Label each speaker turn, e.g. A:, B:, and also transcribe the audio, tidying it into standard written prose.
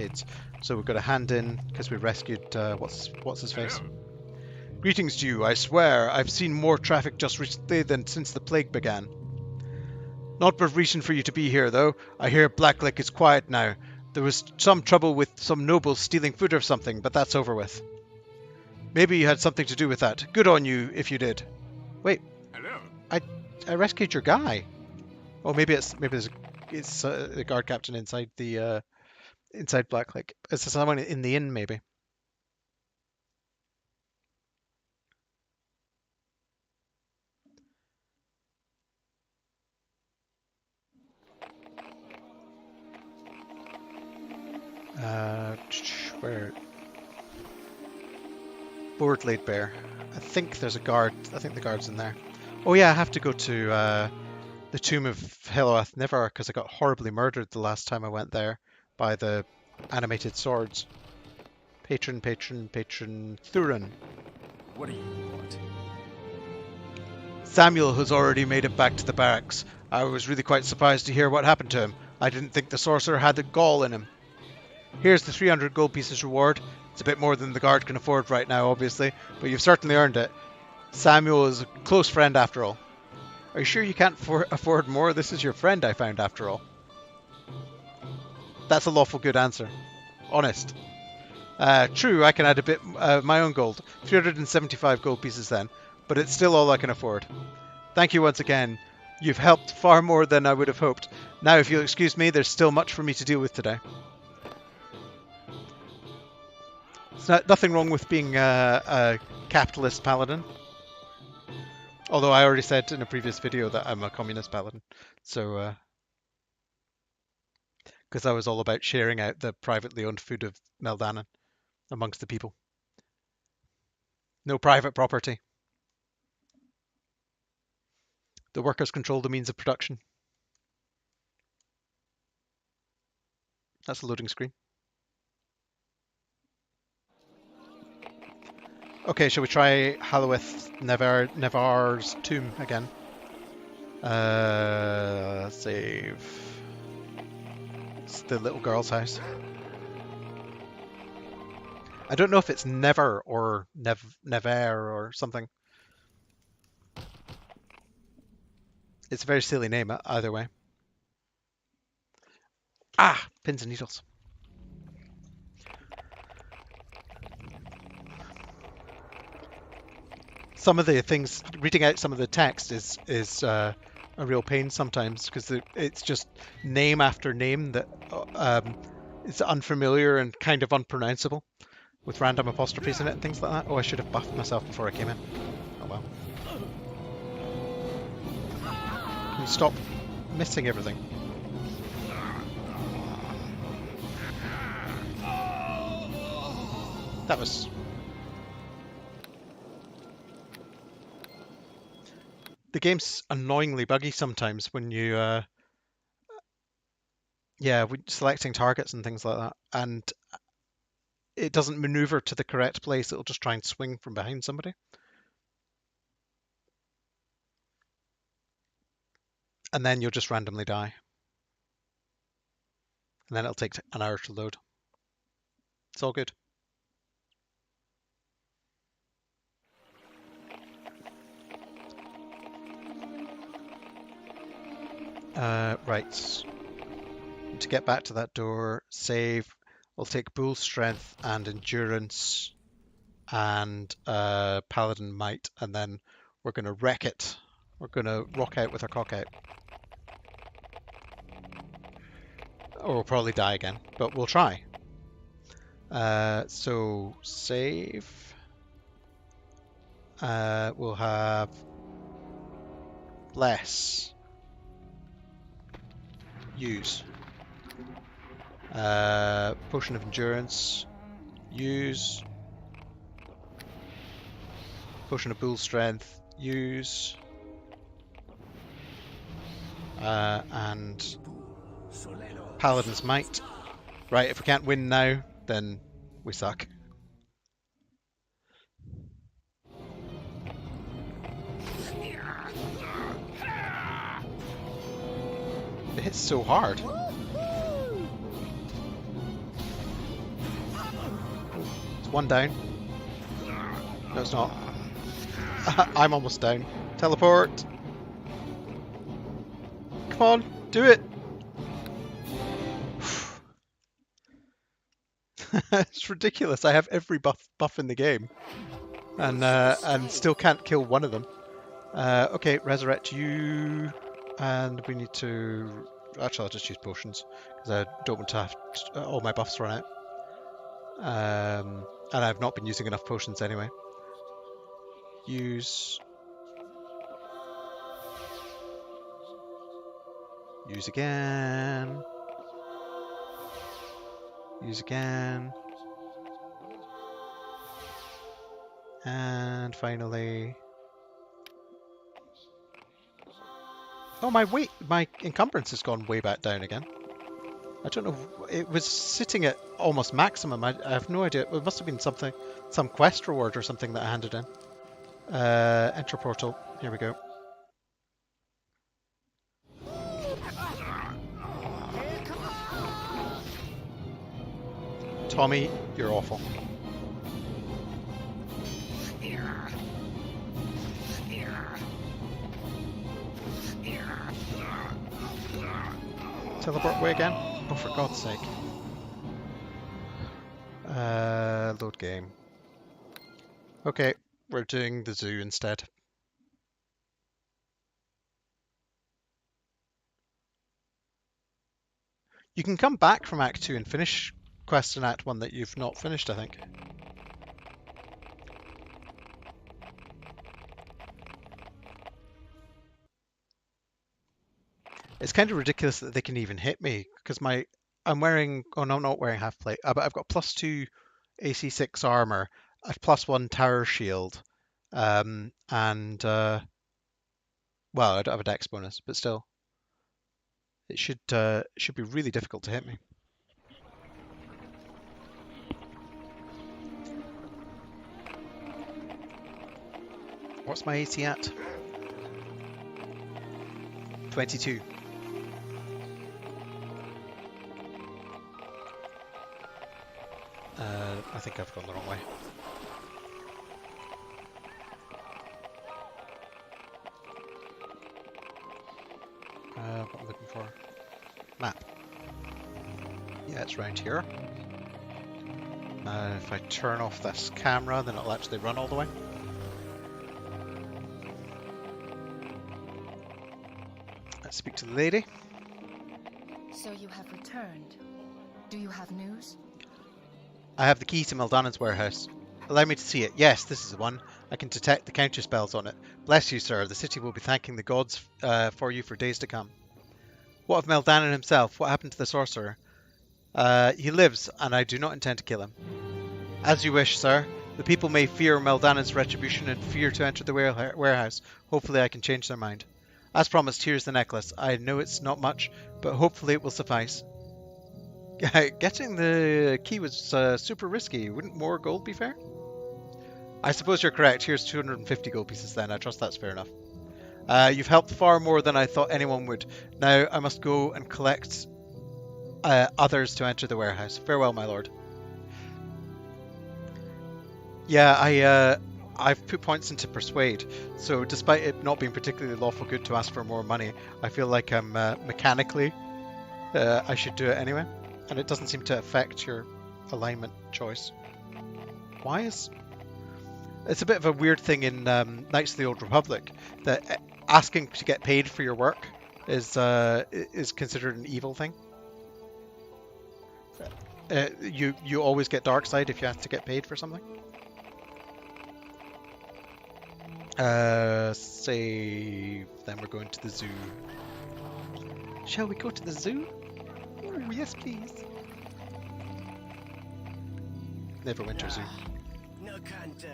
A: barricades. So we've got a hand in because we rescued what's his face. Greetings to you. I swear I've seen more traffic just recently than since the plague began. Not much reason for you to be here, though. I hear Blacklick is quiet now. There was some trouble with some nobles stealing food or something, but that's over with. Maybe you had something to do with that. Good on you if you did. Wait,
B: Hello.
A: I rescued your guy. Oh, maybe it's the guard captain inside the inside Blacklick. Is there someone in the inn, maybe? Where? Board laid bare. I think there's a guard. I think the guard's in there. Oh yeah, I have to go to the tomb of Heloath Nevar because I got horribly murdered the last time I went there by the animated swords. Patron Thurin.
B: What do you want?
A: Samuel has already made it back to the barracks. I was really quite surprised to hear what happened to him. I didn't think the sorcerer had the gall in him. Here's the 300 gold pieces reward. It's a bit more than the guard can afford right now, obviously, but you've certainly earned it. Samuel is a close friend after all. Are you sure you can't afford more? This is your friend I found after all. That's a lawful good answer. Honest. True, I can add a bit my own gold. 375 gold pieces then, but it's still all I can afford. Thank you once again. You've helped far more than I would have hoped. Now, if you'll excuse me, there's still much for me to deal with today. There's nothing wrong with being a capitalist paladin. Although I already said in a previous video that I'm a communist paladin. So, because I was all about sharing out the privately owned food of Meldanon amongst the people. No private property. The workers control the means of production. That's a loading screen. Okay, shall we try Heloath Nevar's tomb again? Save. It's the little girl's house. I don't know if it's Never or Never or something. It's a very silly name either way. Ah, pins and needles. Some of the things, reading out some of the text is a real pain sometimes because it's just name after name that is unfamiliar and kind of unpronounceable with random apostrophes in it and things like that. Oh, I should have buffed myself before I came in. Oh well. Can you stop missing everything? That was... The game's annoyingly buggy sometimes when you, when selecting targets and things like that, and it doesn't maneuver to the correct place. It'll just try and swing from behind somebody. And then you'll just randomly die. And then it'll take an hour to load. It's all good. Right. To get back to that door, save. We'll take Bull Strength and Endurance and Paladin Might, and then we're going to wreck it. We're going to rock out with our cock out. Or we'll probably die again, but we'll try. So, save. We'll have less. Use. Potion of Endurance. Use. Potion of Bull Strength. Use. And Paladin's Might. Right, if we can't win now, then we suck. It hits so hard. one down. No, it's not. I'm almost down. Teleport. Come on, do it. It's ridiculous. I have every buff in the game, and still can't kill one of them. Okay, resurrect you, and we need to. Actually, I'll just use potions because I don't want to have all my buffs run out. And I've not been using enough potions anyway. Use again. Use again. And finally... Oh, my encumbrance has gone way back down again. I don't know, it was sitting at almost maximum. I have no idea. It must have been something, some quest reward or something that I handed in. Enter portal. Here we go. Tommy, you're awful. Teleport away again? Oh, for God's sake. Load game. Okay, we're doing the zoo instead. You can come back from Act 2 and finish quests in Act 1 that you've not finished, I think. It's kind of ridiculous that they can even hit me, because I'm wearing... Oh, no, I'm not wearing half plate. But I've got +2 AC6 armor, a +1 tower shield, and... well, I don't have a dex bonus, but still. It should be really difficult to hit me. What's my AC at? 22. I think I've gone the wrong way. What I'm looking for? Map. Yeah, it's round here. If I turn off this camera, then it'll actually run all the way. Let's speak to the lady.
C: So you have returned. Do you have news?
A: I have the key to Meldanon's warehouse. Allow me to see it. Yes, this is the one. I can detect the counter spells on it. Bless you, sir. The city will be thanking the gods for you for days to come. What of Meldanon himself? What happened to the sorcerer? He lives, and I do not intend to kill him. As you wish, sir. The people may fear Meldanon's retribution and fear to enter the warehouse. Hopefully I can change their mind. As promised, here's the necklace. I know it's not much, but hopefully it will suffice. Getting the key was super risky. Wouldn't more gold be fair? I suppose you're correct. Here's 250 gold pieces then. I trust that's fair enough. You've helped far more than I thought anyone would. Now I must go and collect others to enter the warehouse. Farewell, my lord. Yeah, I've put points into Persuade, so despite it not being particularly lawful good to ask for more money, I feel like I'm mechanically I should do it anyway. And it doesn't seem to affect your alignment choice. Why is... It's a bit of a weird thing in Knights of the Old Republic, that asking to get paid for your work is considered an evil thing. You always get dark side if you have to get paid for something. Save. Then we're going to the zoo. Shall we go to the zoo? Oh, yes, please. Neverwinter Zoo.
D: No can do.